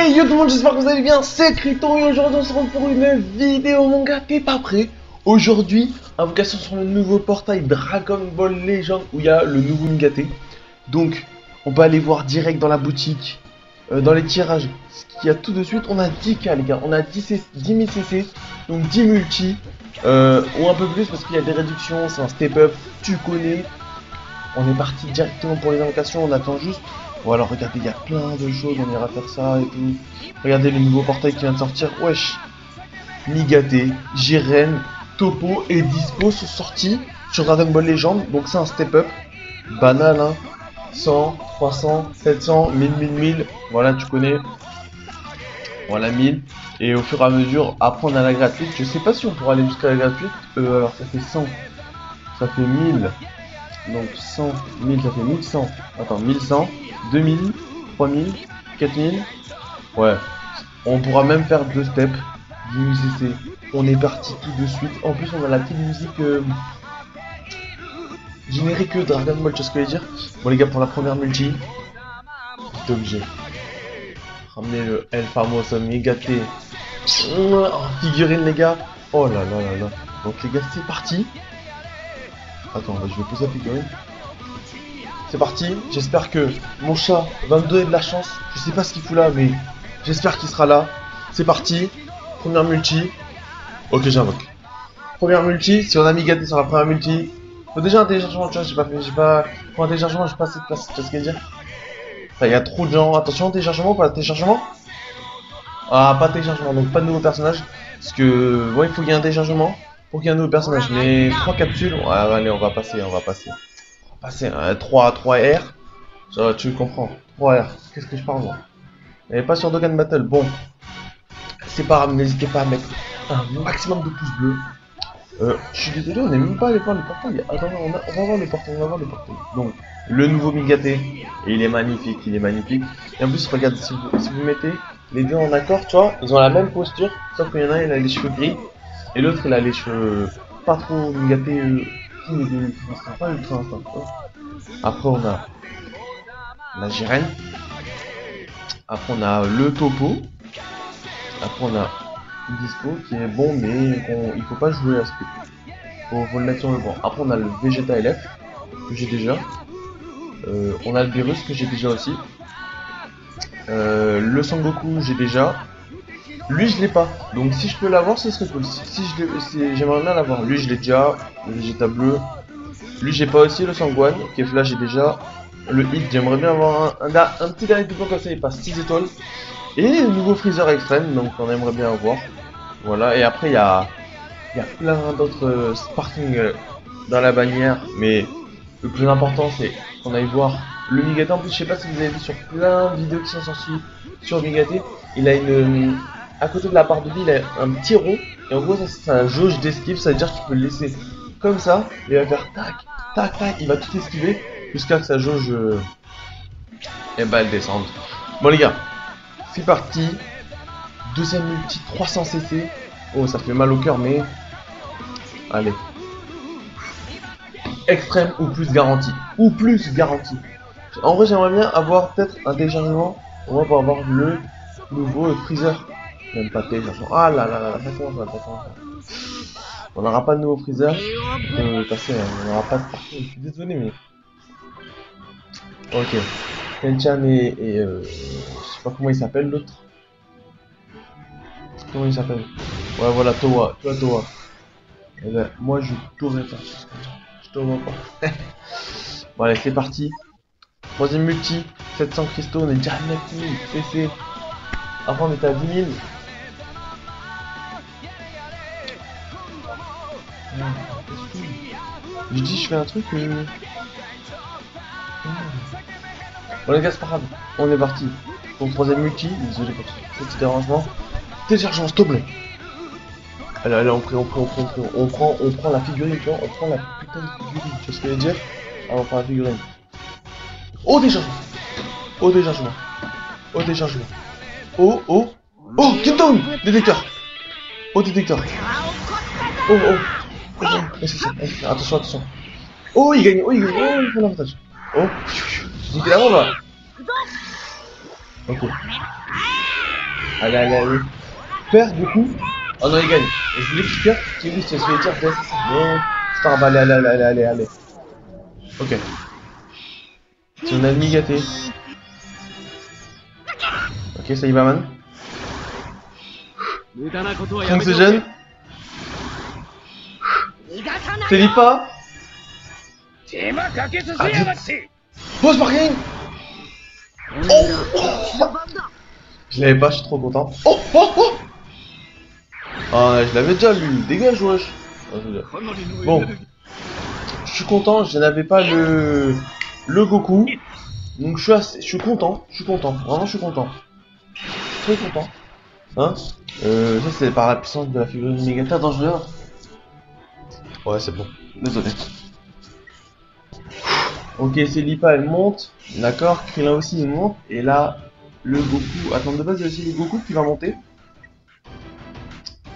Hey yo tout le monde, j'espère que vous allez bien, c'est Krypton et aujourd'hui on se retrouve pour une vidéo manga. T'es pas prêt? Aujourd'hui, invocation sur le nouveau portail Dragon Ball Legend où il y a le nouveau Mingate. Donc, on peut aller voir direct dans la boutique, dans les tirages, ce qu'il y a tout de suite. On a 10K les gars, on a 10 000 CC, donc 10 multi, ou un peu plus parce qu'il y a des réductions, c'est un step up, tu connais. On est parti directement pour les invocations, on attend juste. Voilà, regardez, il y a plein de choses, on ira faire ça et tout. Regardez le nouveau portail qui vient de sortir, wesh. Mingate, Jiren, Toppo et Dispo sont sortis sur Dragon Ball Legend, donc c'est un step up. Banal, hein. 100, 300, 700, 1000, voilà, tu connais. Voilà, 1000. Et au fur et à mesure, après on a la gratuite. Je sais pas si on pourra aller jusqu'à la gratuite. Alors ça fait 100, ça fait 1000. Donc 100, 1000, ça fait 1100. Attends, 1100, 2000, 3000, 4000. Ouais. On pourra même faire 2 steps. 10 000 CC. On est parti tout de suite. En plus, on a la petite musique générique Dragon Ball, tu vois ce que je veux dire. Bon, les gars, pour la première multi, c'est obligé. Ramener le El Famoso Mingate. Oh, figurine, les gars. Oh là là là là. Donc, les gars, c'est parti. Attends, je vais poser la figurine. C'est parti, j'espère que mon chat va me donner de la chance. Je sais pas ce qu'il fout là, mais j'espère qu'il sera là. C'est parti, première multi. Ok, j'invoque. Première multi, si on a Mingate sur la première multi. Faut déjà un téléchargement, tu vois, j'ai pas... Pour un téléchargement, j'ai pas assez de place, tu vois ce que je veux dire. Enfin, il y a trop de gens. Attention, téléchargement, pas de téléchargement. Ah, pas de téléchargement, donc pas de nouveau personnage. Parce que, ouais, il faut qu'il y ait un téléchargement pour qu'il y ait un nouveau personnage. Mais 3 capsules, ouais, allez, on va passer. Passer 3R, ça, tu comprends. 3R, qu'est-ce que je parle moi? Et pas sur Dokkan Battle. Bon, c'est pas grave, n'hésitez pas à mettre un maximum de pouces bleus. Je suis désolé, on n'est même pas allé voir le portail. Attends, on va voir le portail, Donc, le nouveau Mingate, et il est magnifique, Et en plus, regardez, si vous mettez les deux en accord, tu vois, ils ont la même posture, sauf qu'il y en a un, il a les cheveux gris, et l'autre, il a les cheveux pas trop Mingate, pas ultra instinct. Après, on a la Jiren. Après, on a le Toppo. Après, on a Dispo qui est bon, mais il faut pas jouer à ce que. Faut le mettre sur le banc. Après, on a le Vegeta LF que j'ai déjà. On a le Beerus que j'ai déjà aussi. Le Sangoku, j'ai déjà. Lui, je l'ai pas. Donc, si je peux l'avoir, ce serait cool. J'aimerais bien l'avoir. Lui, je l'ai déjà. Le Vegeta bleu. Lui, j'ai pas aussi. Le Sangwan. Kefla, j'ai déjà. Le hit, j'aimerais bien avoir un petit dernier doublon comme ça, il passe 6 étoiles. Et le nouveau Freezer extrême, donc on aimerait bien avoir. Voilà, et après il y a plein d'autres Sparking dans la bannière. Mais le plus important, c'est qu'on aille voir le Mingate. En plus, je sais pas si vous avez vu sur plein de vidéos qui sont sorties sur Mingate. Il a une... À côté de la barre de vie, il a un petit rond. Et en gros, ça c'est un jauge d'esquive, ça veut dire que tu peux le laisser comme ça. Et il va faire tac, tac, tac, il va tout esquiver. Jusqu'à que sa jauge elle descende. Bon les gars, c'est parti. Deuxième multi 300 CC. Oh ça fait mal au cœur mais allez. Extrême ou plus garantie. En vrai j'aimerais bien avoir peut-être un téléchargement. On va pour avoir le nouveau Freezer. Même pas de téléchargement. Ah là là là, ça commence. On n'aura pas de nouveau Freezer. On n'aura pas de partout. Je suis désolé mais. Ok. Tenchan et je sais pas comment il s'appelle l'autre. Comment il s'appelle? Ouais voilà, Towa. Tu vois Towa. Et ben, moi je t'aurais faire ça. Je te vois pas. Bon allez c'est parti. Troisième multi. 700 cristaux, on est déjà à 9000 CC. Après on était à 10 000. Je dis je fais un truc Bon les gars c'est pas grave, on est parti pour le troisième multi, désolé pour ce petit dérangement. Téléchargement s'il te plaît. Allez, on prend la figurine, tu vois, on prend la putain de figurine, tu vois ce que je veux dire. Allez, on prend la figurine. Au déchargement. Oh, Kingdom détecteur. Oh, détecteur. Attention. Oh, il gagne, il prend l'avantage. Oh, j'ai dit l'avant là. Ok. Allez, allez, allez. Perd du coup. Oh non, il gagne. Et je voulais qu'il perde. Qui lui, je vais dire, ouais, c'est ça. Non. C'est pas grave, allez, allez, allez, allez, allez, allez. Ok. C'est un ennemi gâté. Ok, ça y va, man. 無駄なことはや 30 めてお secondes. け。 T'es pas. 手間かけさせやがって。 Pose parking. Je l'avais pas, je suis trop content. Oh, oh, oh. Ah, ouais, je l'avais déjà lui. Dégage, wesh. Oh, bon. Je suis content, je n'avais pas le Goku. Donc je suis content, vraiment je suis content. Très content. Hein ça c'est par la puissance de la figurine Megata dangereuse. Ouais c'est bon, désolé. Ok, c'est Lipa elle monte, d'accord, Krillin aussi il monte, et là, le Goku, attends de base il y a aussi le Goku qui va monter.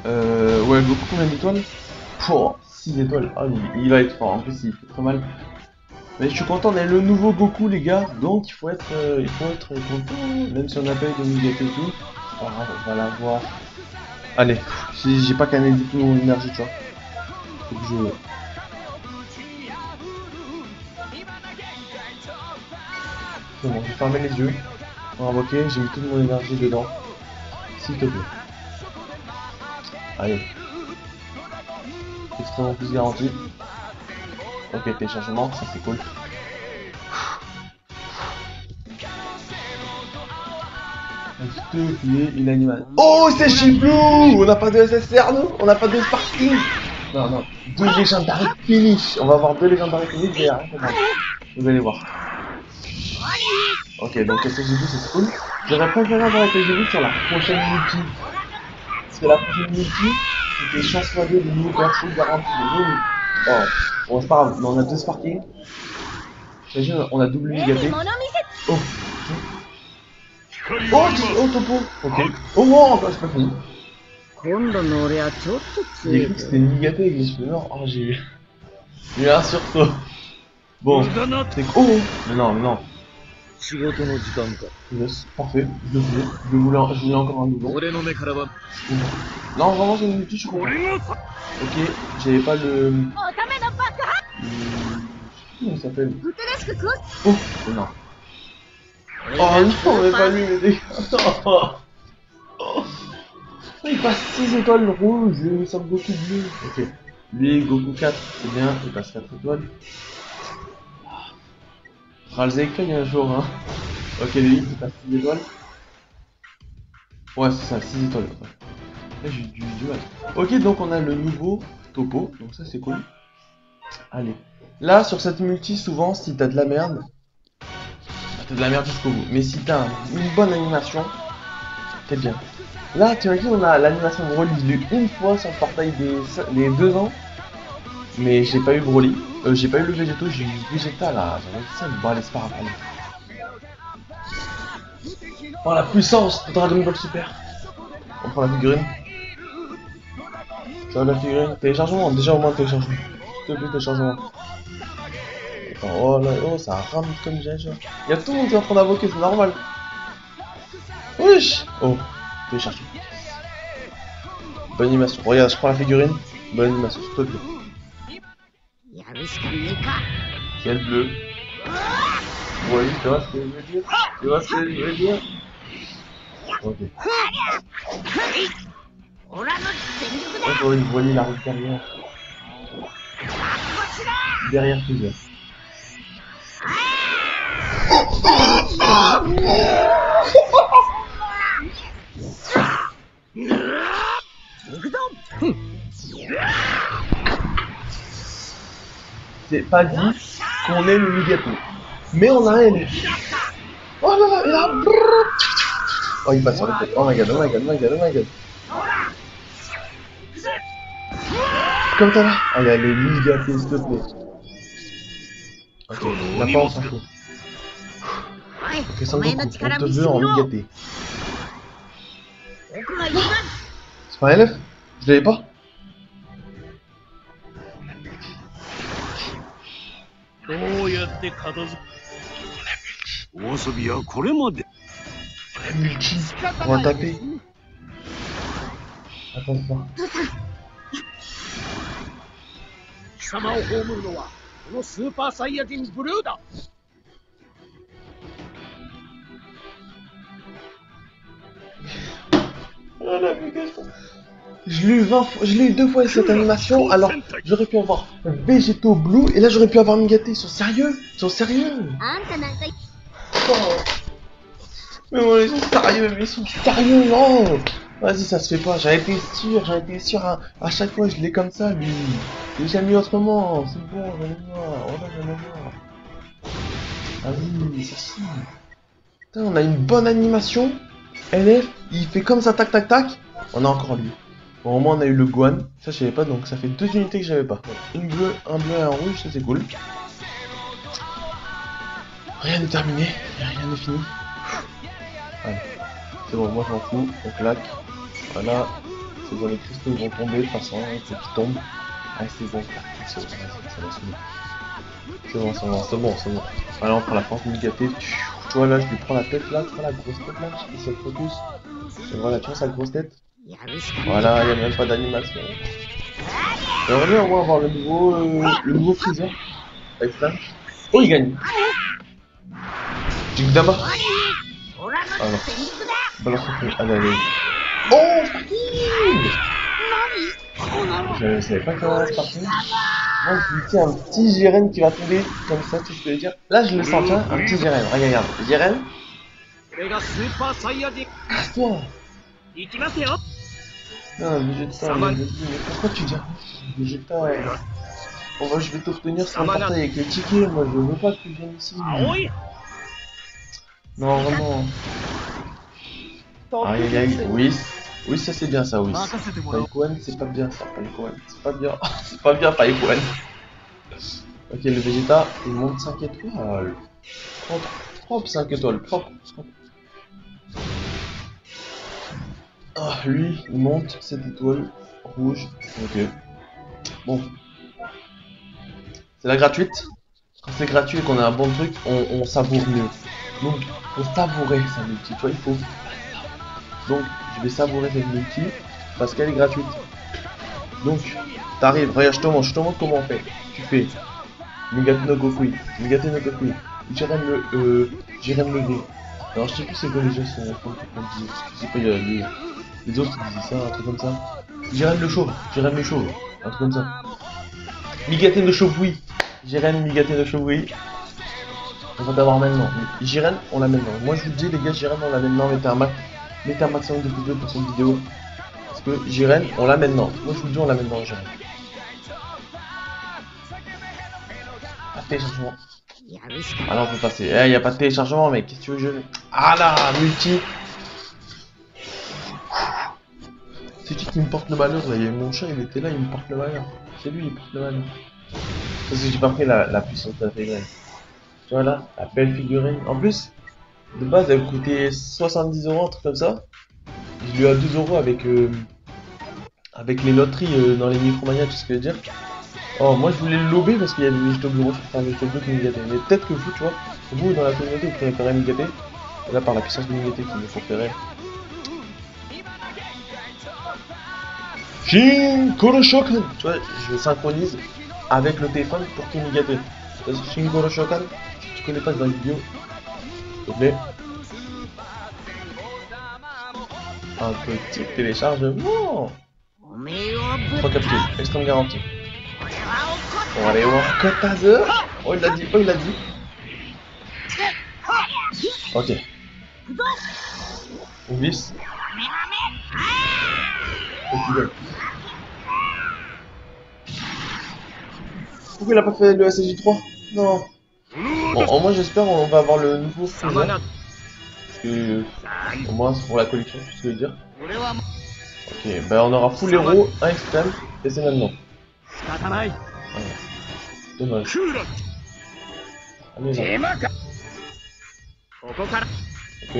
Ouais, Goku combien d'étoiles? Oh, 6 étoiles, ah il va être fort, en plus il fait très mal. Mais je suis content d'être le nouveau Goku les gars, donc il faut être content, même si on n'a pas eu de Megate et tout. C'est pas grave, on va l'avoir. Allez, j'ai pas canalisé toute mon énergie, tu vois. Faut que je... C'est bon, j'ai fermé les yeux. On va invoquer, j'ai mis toute mon énergie dedans. S'il te plaît. Allez. Extrêmement plus garanti. Ok, téléchargement, ça c'est cool. S'il te plaît, une animation. Oh, c'est Shiblou. On n'a pas de SSR, nous. On n'a pas de Sparking. Non, non. 2 Legendary Finish. On va avoir 2 Legendary Finish derrière. Vous allez voir. Ok, donc SSGB, c'est cool. J'aurais préféré avoir SSGB sur la prochaine multi. Parce que la prochaine multi, c'était chance x2 de nouveaux persos garantis de nous. Oh, bon, c'est pas grave. Mais on a 2 Sparking. J'imagine, on a double Megaté. Oh. Oh, oh, Topo. Ok. Oh, non, c'est pas fini. J'ai cru que c'était une Megaté avec les cheveux noirs. Oh, j'ai eu un sursaut. Bon, c'est oh, mais non, mais non. Yes, parfait, je le voulais. Je voulais encore un nouveau. Non, vraiment, j'ai une multi, je suis content. Ok, j'avais pas le... Comment il s'appelle? Oh, mais non. Oh non, mais pas lui, mais des... Oh, il passe 6 étoiles rouges, ça me Goku bleu. Ok, lui, Goku 4, c'est bien, il passe 4 étoiles. Ralzeken un jour, hein. Ok, lui, il passe 6 étoiles. Ouais, c'est ça, 6 étoiles. Ouais. Là, j'ai du mal. Ok, donc on a le nouveau Topo, donc ça c'est cool. Allez. Là, sur cette multi, souvent, si t'as de la merde, t'as de la merde jusqu'au bout. Mais si t'as une bonne animation, t'es bien. Là, tu imagines, on a l'animation de Broly, j'ai eu une fois sur le portail des 2 ans. Mais j'ai pas eu Broly. J'ai pas eu le Végéto, j'ai eu Vegeta là. J'avais ça, bon allez, c'est pas grave. Oh la puissance de Dragon Ball Super. On prend la figurine. Ça va la figurine. Téléchargement, déjà au moins téléchargement. S'il te plaît, téléchargement. Attends, oh là, oh ça rame comme j'ai. Y'a tout le monde qui est en train d'invoquer, c'est normal. Wesh. Oh, téléchargement. Bonne animation. Regarde, je prends la figurine. Bonne animation, s'il te plaît. Ciel bleu. Oui, tu vois ce que je veux dire? Tu vois ce que je veux dire? Ok. Encore une voilier la route derrière. Derrière plusieurs. C'est pas dit qu'on aime le gâteau. Mais on a un LF. Oh là là, il a... Oh, il passe sur la tête. Oh my god, oh my god, oh my god, oh my god. Comme ça là. Oh, il y a les 1000 gâtés, s'il te plaît. Ok, la pas on s'en fout. Ok, Son Goku, on te veut en 1000 gâtés. C'est pas un LF? Je l'avais pas? La multi, on va taper. Attends, attends. 貴様を葬るのはこのスーパーサイヤ人ブルーだ。 Je l'ai eu 2 fois cette animation, alors j'aurais pu avoir Végéto Blue et là j'aurais pu avoir Migaté. Ils sont sérieux? Ils sont sérieux? Oh. Mais bon, ils sont sérieux, mais ils sont sérieux, non! Vas-y, ça se fait pas, j'en étais sûr, à chaque fois je l'ai comme ça, lui. J'ai jamais mis autrement, c'est bon, j'en ai marre, oh là, j'en ai marre. Vas-y, c'est si. Putain, on a une bonne animation. LF, il fait comme ça, tac tac tac. On a encore lui. Bon, au moins on a eu le Gohan, ça je savais pas, donc ça fait 2 unités que j'avais pas. Une bleue, un bleu et un rouge, ça c'est cool. Rien n'est terminé, rien n'est fini. Allez, c'est bon, moi je m'en fous, on claque. Voilà, c'est bon, les cristaux vont tomber de toute façon, il faut qu'ils tombent. Allez, c'est bon, c'est bon, ça va se finir. C'est bon. Allez, on prend la force Migaté. Tu vois là, je lui prends la tête là, tu vois la grosse tête là, je fais cette focus. Et voilà, tu vois sa grosse tête. Voilà, il n'y a même pas d'animation. J'aimerais bien avoir le nouveau Freezer. Avec ça. Oh, il gagne. Jigdama. Ah non. Balance son truc. Allez. Oh, je savais pas comment c'est parti. Moi, je lui dis un petit Jiren qui va tomber comme ça, tu peux le dire. Là, je le sens, tiens, un petit Jiren. Regarde. Jiren. Casse-toi. Non, Vegeta, mais pourquoi tu dis Vegeta? Je vais t'obtenir sans portail avec les tickets. Moi, je veux pas que tu viennes ici. Non, vraiment. Aïe, aïe, oui, ça c'est bien ça, oui. Paikoan, c'est pas bien ça, Paikoan. C'est pas bien. C'est pas bien, Paikoan. Ok, le Vegeta, il monte 5 étoiles. Propre, 5 étoiles, propre. Ah, lui, il monte 7 étoiles rouge. Ok. Bon. C'est la gratuite. Quand c'est gratuit et qu'on a un bon truc, on savoure mieux. Donc, faut savourer sa multi. Tu vois, il faut. Donc, je vais savourer cette multi parce qu'elle est gratuite. Donc, t'arrives, regarde, je te montre comment on fait. Tu fais Migaté no Gokui, Jiren le V. Alors, je sais plus c'est quoi les gens qui sont je sais pas, il y a les autres qui disaient ça, un truc comme ça. Jiren le chauve, un truc comme ça. Migaté no Chauve, Jiren, Migaté no Chauve. On va l'avoir maintenant. Jiren, on l'a maintenant. Moi je vous dis les gars, Jiren, on l'a maintenant. Mettez un maximum de vidéos pour cette vidéo. Parce que Jiren, on l'a maintenant. Moi je vous dis, on l'a maintenant, Jiren. Pas de téléchargement. Ah là on peut passer. Eh, y a pas de téléchargement, mec. Qu'est-ce que tu veux que je... Ah là, multi. C'est qui me porte le malheur là? Il y a mon chat, il était là, il me porte le malheur. C'est lui, il porte le malheur. Parce que j'ai pas pris la puissance de la figurine. Tu vois là, la belle figurine. En plus, de base, elle coûtait 70 €, un truc comme ça. Je lui ai à 2 € avec les loteries dans les Micromania, tu sais ce que je veux dire. Oh, moi je voulais le lober parce qu'il y avait des Végéto Bleu, je préfère Végéto Bleu que Migaté. Mais peut-être que vous, tu vois, vous dans la communauté, vous préférez Migaté. Et là, par la puissance de Migaté qui me préférait. Shin Kuroshokan. Tu vois, je synchronise avec le téléphone pour qu'il y ait Migaté. Shin Kuroshokan, si tu connais pas dans la vidéo, s'il te plaît. Un petit téléchargement. 3 capsules, extrême garantie. On va aller voir Kotaze. Oh il l'a dit, Ok. On glisse. Pourquoi il a pas fait le SSJ3? Non. Bon, au moins j'espère on va avoir le nouveau Freezer. Parce que au moins c'est pour la collection, tu sais ce que je veux dire. Ok, ben on aura full héros, un extrême, et c'est maintenant. Voilà. Dommage. Allez là. Ok.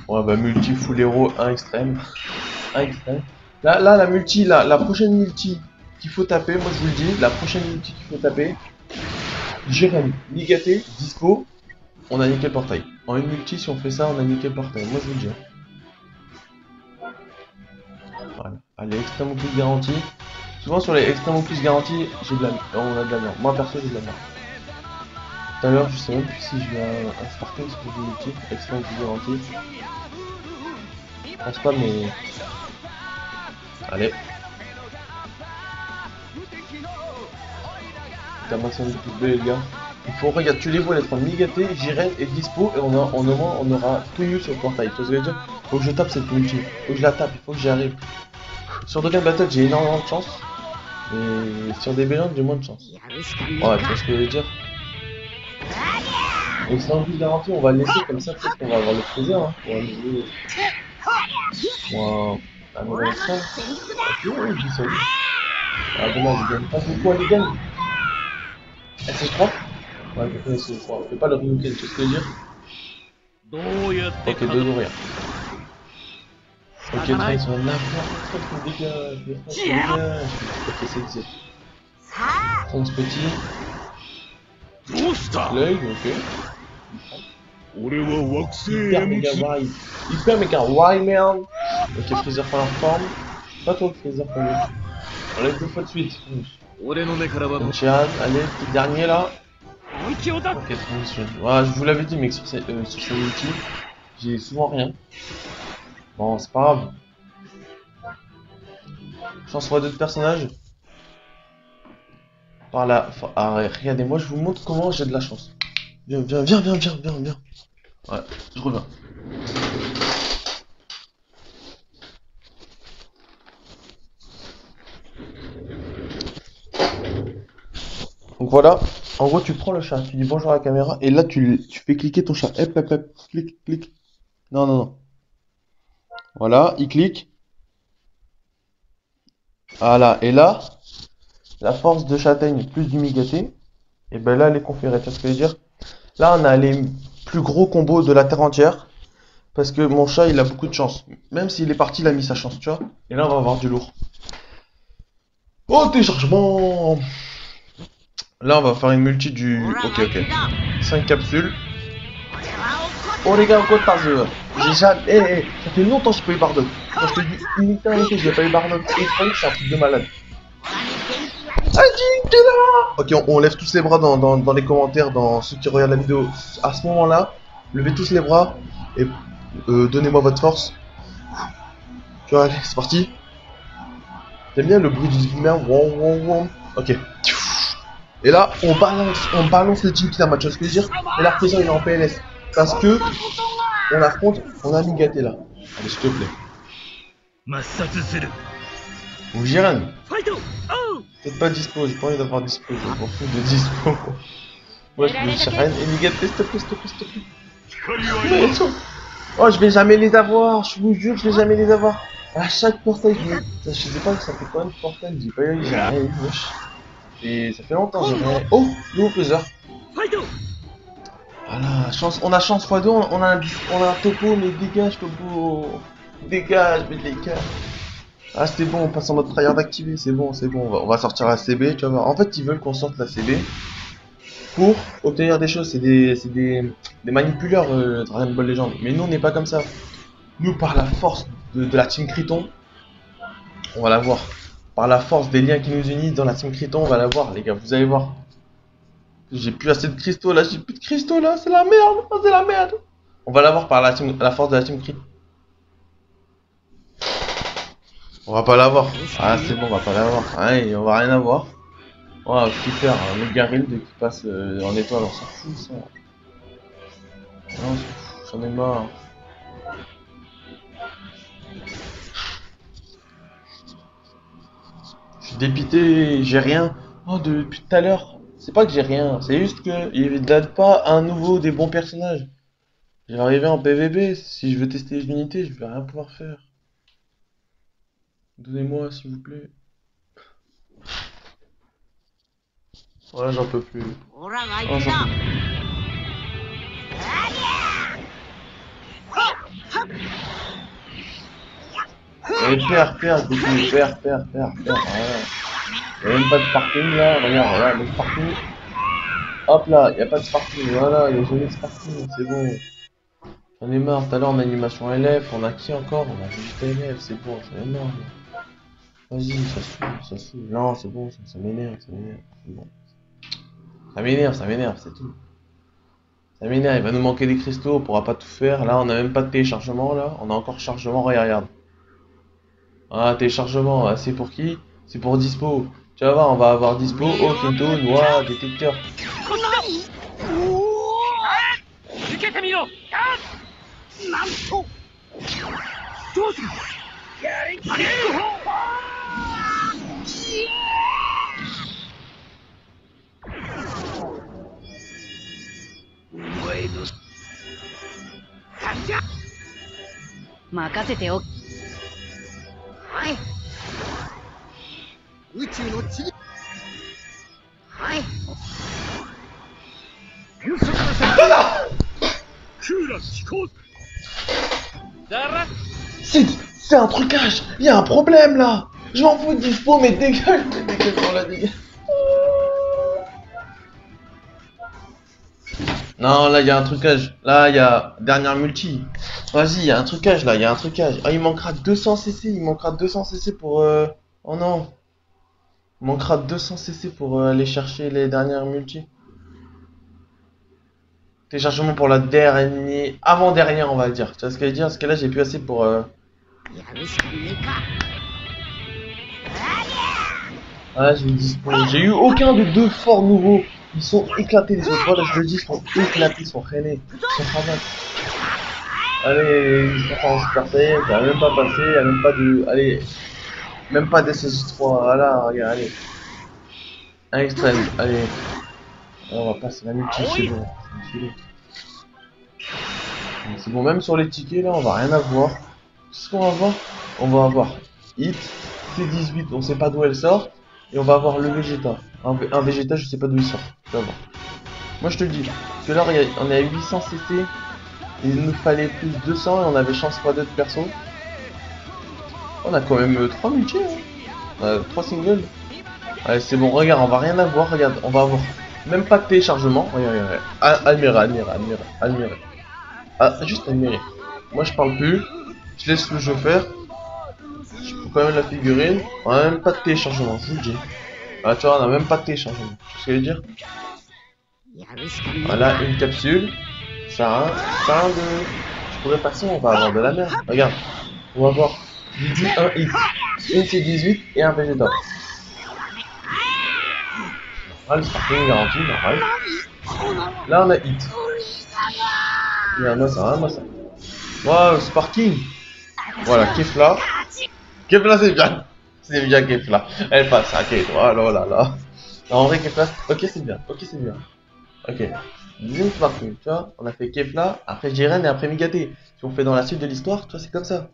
Ouais bah multi full héros, un extrême. Là la multi, la prochaine multi qu'il faut taper, moi je vous le dis, la prochaine multi qu'il faut taper, Jiren, Migaté, dispo, on a niqué le portail. En une multi, si on fait ça, on a niqué le portail. Moi je vous le dis. Allez, extrême plus garantie. Souvent sur les extrêmes plus garantis, on a de la merde. Moi perso, j'ai de la merde. Tout à l'heure, je sais même plus si j'ai un Sparking sur le multi, extrême plus garanti. Je pense pas, mais. Allez. T'as massé le plus bel, les gars. Il faut, regarde, tu les vois, les 3 Migaté, Jiren et Dispo, et on aura tout eu sur le portail. Tu vois ce que je veux dire? Faut que je tape cette multi. Faut que je la tape, il faut que j'y arrive. Sur Dokkan Battle, j'ai énormément de chance. Et sur des Bélons, j'ai moins de chance. Ouais, tu vois ce que je veux dire? Et c'est en plus garanti, on va le laisser comme ça, peut-être qu'on va avoir le freezer. Hein. On va le jouer. On va avoir le freezer. Ok, ouais, je dis ça. Ah, dommage, il gagne pas beaucoup, elle gagne. SS3? Ouais, je fais SS3. Je fais pas le Ryuken, tu sais ce que je veux dire? Ok, 2 rien. Ok, très ils sont n'importe quoi, ils dégagent. Ok, c'est 30 petit. L'œil, ok. Hyper méga wide. Hyper méga wide, merde. Ok, Freezer prend la forme. Pas toi, Freezer pour lui. On lève 2 fois de suite. Tian, allez, petit dernier là. Ok, transition. Ouais, je vous l'avais dit, mec, sur ces multi, j'ai souvent rien. Bon, c'est pas grave. Chance fois d'autres personnages. Par là. Ah, regardez, moi je vous montre comment j'ai de la chance. Viens. Ouais, je reviens. Donc voilà, en gros tu prends le chat, tu dis bonjour à la caméra, et là tu fais cliquer ton chat. Hop, clique. Non. Voilà, il clique. Voilà, et là, la force de châtaigne plus du Migaté, et ben là elle est conférée, tu vois ce que je veux dire? Là on a les plus gros combos de la terre entière, parce que mon chat il a beaucoup de chance. Même s'il est parti, il a mis sa chance, tu vois? Et là on va avoir du lourd. Oh, téléchargement! Là on va faire une multi du... Ok. 5 capsules. Oh les gars, encore Tarzeux. J'ai jamais... ça fait longtemps que j'ai pas eu Bardock. Quand je te dis uniquement que j'ai pas eu Bardock et Frank, c'est un truc de malade. Adi, t'es là! Ok, on lève tous les bras dans les commentaires, dans ceux qui regardent la vidéo. À ce moment-là, levez tous les bras et donnez-moi votre force. Tu vois, allez, c'est parti. T'aimes bien le bruit du zoomer? Ok. Et là, on balance le team qui a match, tu vois ce que je veux dire? Et la prison il est en PLS. Parce que on affronte, on a Migaté là. Allez, s'il te plaît. Ou Jiren. Peut-être pas dispo, j'ai pas envie d'avoir dispo, je m'en fous de dispo. Moi je veux Jiren et Migaté, s'il te plaît. Mais oh, je vais jamais les avoir, je vous jure, je vais jamais les avoir. À chaque portail, je sais pas, ça fait combien de portails, j'ai pas eu, j'ai rien eu, wesh. Et ça fait longtemps, j'ai rien. Oh, nouveau freezer. Voilà, chance, on a chance x2, on a un topo, mais dégage topo. Dégage, mais dégage. Ah c'est bon, on passe en mode tryhard activé, c'est bon, on va sortir la CB, tu vas voir. En fait, ils veulent qu'on sorte la CB pour obtenir des choses, c'est des manipuleurs Dragon Ball Legend. Mais nous, on n'est pas comme ça. Nous, par la force de la Team Criton, on va la voir. Par la force des liens qui nous unissent dans la Team Criton, on va la voir, les gars, vous allez voir. J'ai plus assez de cristaux là, c'est la merde, oh, c'est la merde. On va l'avoir par la force de la Team Crit. On va pas l'avoir. Ah c'est bon, on va pas l'avoir. Ah, on va rien avoir. Oh super, le Garil qui passe en étoile, on s'en fout ça. Non, j'en ai marre. Je suis dépité, j'ai rien. Oh depuis tout à l'heure. C'est pas que j'ai rien, c'est juste que il date pas un nouveau des bons personnages. Je vais arriver en PVB, si je veux tester les unités, je vais rien pouvoir faire. Donnez-moi s'il vous plaît. Ouais, j'en peux plus. Oh, j'en peux plus. Et perds, du coup, perds. Ouais. Y'a même pas de parking là, regarde, le parking. Hop là, y'a pas de parking, voilà, y'a jamais de parking, c'est bon. J'en ai marre, tout à l'heure on a animation LF, on a qui encore? On a juste LF, c'est bon, j'en ai marre. Vas-y, ça saoule, ça saoule. Non, c'est bon, ça m'énerve, ça m'énerve. C'est bon. Ça m'énerve, c'est tout. Ça m'énerve, il va nous manquer des cristaux, on pourra pas tout faire. Là, on a même pas de téléchargement, là. On a encore chargement, regarde. Ah, téléchargement, ah, c'est pour qui? C'est pour dispo. Tu vas voir, on va avoir dispo, oh, Kinto, noix, détecteur. 受けてみろ。なんと。どうする。やりきれる。お前の。任せてお。はい。宇宙の地。はい。変則のクーラー気候。C'est un trucage. Il y a un problème là. Je m'en fous de dispo, mais dégage, on la dégage. Non, là il y a un trucage. Là il y a dernière multi. Vas-y, il y a un trucage là, il y a un trucage. Ah, il manquera 200 cc, il manquera 200 cc pour oh non. Il manquera 200 cc pour aller chercher les dernières multi. Téléchargement pour la dernière, avant-dernière on va dire. Tu vois ce que je veux dire? Parce que là j'ai plus assez pour Ah, j'ai eu aucun des deux forts nouveaux. Ils sont éclatés les autres. Voilà, je le dis, ils sont éclatés, ils sont freinés. Ils sont freinés. Allez, ils sont en Super Saiyan, ça va même pas passer, il y a même pas de. Allez. Même pas d'SS3, voilà, regarde, allez. Un extrême, allez. On va passer la multi, c'est bon. C'est bon, même sur les tickets là, on va rien avoir. Qu'est-ce qu'on va avoir? On va avoir Hit, T18, on sait pas d'où elle sort. Et on va avoir le Vegeta. Un Vegeta, je sais pas d'où il sort. Tu vas voir. Moi je te le dis. Parce que là, on est à 800 CC. Il nous fallait plus 200 et on avait chance pas d'autres persos. On a quand même 3 multi, hein. 3 singles. Allez, c'est bon, regarde, on va rien avoir. Regarde, on va avoir même pas de téléchargement. Regarde, regarde. Almira. Ah, juste Almira. Moi je parle plus. Je laisse le jeu faire. Je prends quand même la figurine. On a même pas de téléchargement, je vous le dis. Ah, tu vois, on a même pas de téléchargement. Tu sais ce que je veux dire? Voilà, une capsule. Ça a de. Je pourrais passer, on va avoir de la merde. Regarde, on va avoir un Hit, une C18 et un Vegeta. Ah, le sparking garanti, normal. Là, on a Hit. Regarde-moi ça. Wow, Sparking. Voilà, Kefla. Kefla, c'est bien. C'est bien, Kefla. Elle passe à Kefla. Oh là là. Non, en vrai, Kefla, ok, c'est bien. Ok. Deuxième Sparking, tu vois. On a fait Kefla, après Jiren et après Migaté. Si on fait dans la suite de l'histoire, tu vois, c'est comme ça.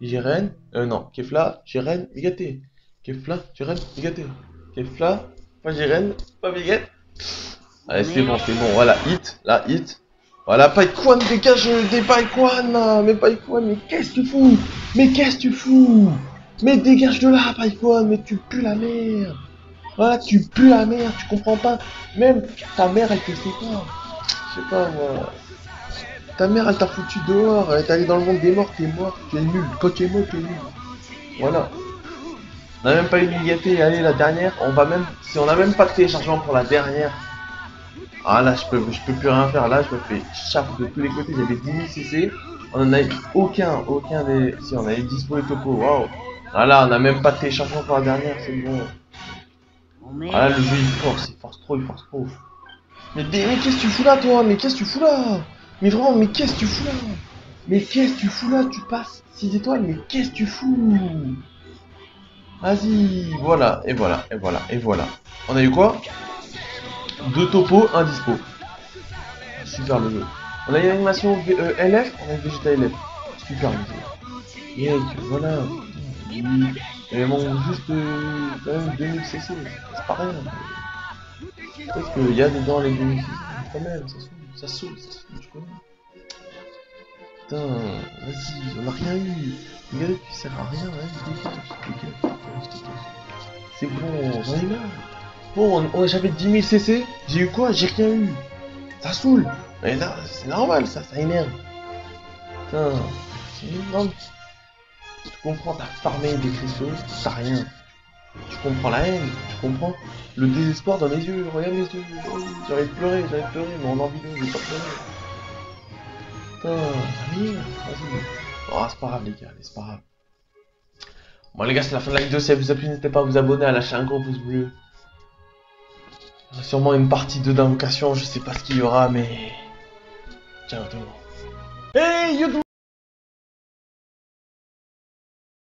Jiren, non. Kefla, Jiren, Migaté. Kefla, Jiren, Migaté. Kefla, pas Jiren, pas Migaté. Allez, c'est bon. Voilà, Hit. Là, Hit. Voilà, Paikwan, dégage des Paikwan là. Mais Paikwan, mais qu'est-ce que tu fous? Mais dégage de là, Paikwan, mais tu pues la merde. Voilà, tu pues la merde, tu comprends pas. Même ta mère, elle te fait pas. Je sais pas moi. Ta mère, elle t'a foutu dehors, elle est allée dans le monde des morts, t'es mort, tu es nul. Quand tu es mort, tu es nul. Voilà. On n'a même pas eu de Migaté, allez, la dernière, on va même. Si on a même pas de téléchargement pour la dernière. Ah là, je peux plus rien faire. Là, je me fais chape de tous les côtés. J'avais 10 000 CC. On en a eu aucun des. Si, on a eu dispo et topo. Waouh. Ah là, on a même pas de téléchargement pour la dernière. C'est bon. Ah là, le jeu il force trop. Mais qu'est-ce que tu fous là, toi? Mais qu'est-ce que tu fous là? Mais vraiment, mais qu'est-ce que tu fous là? Tu passes 6 étoiles. Mais qu'est-ce que tu fous? Vas-y. Voilà. Et voilà. On a eu quoi? 2 topos, 1 dispo. Super le jeu. On a une animation LF, on a une Vegeta LF. Super le jeu. Et voilà. Il manque juste quand même 2000 CC. C'est pas rien. Peut-être qu'il y a dedans les 2000 CC. Quand même, ça saoule, tu connais. Putain, vas-y, on a rien eu. Regarde, tu sers à rien, hein. C'est bon, j'en ai marre. Bon, j'avais 10 000 CC, j'ai eu quoi? J'ai rien eu. Ça saoule. Mais là, c'est normal, ça énerve. Putain, c'est énorme. Tu comprends, t'as farmé des cristaux, t'as rien. Tu comprends la haine, tu comprends le désespoir dans les yeux, regarde les yeux. Oh, j'aurais pleuré, mais en envie de, j'ai pas pleuré. Putain, merde, vas-y. Oh, c'est pas grave les gars, c'est pas grave. Bon les gars, c'est la fin de la vidéo, si elle vous a plu, n'hésitez pas à vous abonner, à lâcher un gros pouce bleu. Il y aura sûrement une partie 2 d'invocation, je sais pas ce qu'il y aura, mais... Ciao tout le monde. Hey YouTube.